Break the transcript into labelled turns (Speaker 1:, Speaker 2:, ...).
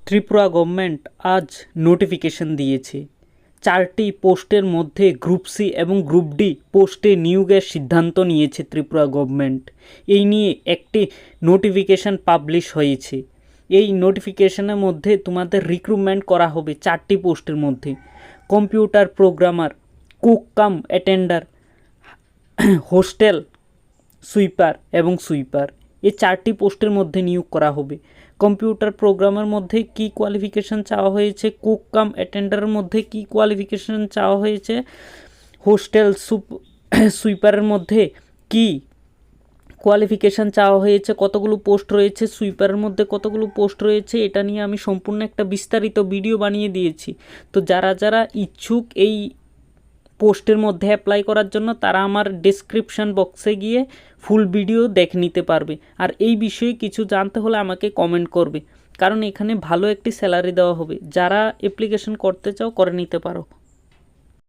Speaker 1: Tripura government আজ notification দিয়েছে। 4টি পোস্টের মধ্যে গ্রুপ সি এবং গ্রুপ ডি পোস্টে নিয়োগের সিদ্ধান্ত নিয়েছে ত্রিপুরা গভর্নমেন্ট। এই নিয়ে একটি নোটিফিকেশন পাবলিশ হয়েছে। এই নোটিফিকেশনের মধ্যে তোমাদের রিক্রুটমেন্ট করা হবে 4টি পোস্টের মধ্যে: কম্পিউটার প্রোগ্রামার, কুক কাম অ্যাটেন্ডার, হোস্টেল সুইপার এবং সুইপার। এই 4টি পোস্টের মধ্যে নিয়োগ করা হবে। কম্পিউটার প্রোগ্রামের মধ্যে কি কোয়ালিফিকেশন চাওয়া হয়েছে, কুক কাম অ্যাটেন্ডারের মধ্যে কি কোয়ালিফিকেশন চাওয়া হয়েছে, হোস্টেল সুইপারের মধ্যে কি কোয়ালিফিকেশান চাওয়া হয়েছে, কতগুলো পোস্ট রয়েছে, সুইপারের মধ্যে কতগুলো পোস্ট রয়েছে, এটা নিয়ে আমি সম্পূর্ণ একটা বিস্তারিত ভিডিও বানিয়ে দিয়েছি। তো যারা যারা ইচ্ছুক এই পোস্টের মধ্যে অ্যাপ্লাই করার জন্য, তারা আমার ডেসক্রিপশান বক্সে গিয়ে ফুল ভিডিও দেখে নিতে পারবে। আর এই বিষয়ে কিছু জানতে হলে আমাকে কমেন্ট করবে, কারণ এখানে ভালো একটি স্যালারি দেওয়া হবে। যারা অ্যাপ্লিকেশন করতে চাও করে নিতে পারো।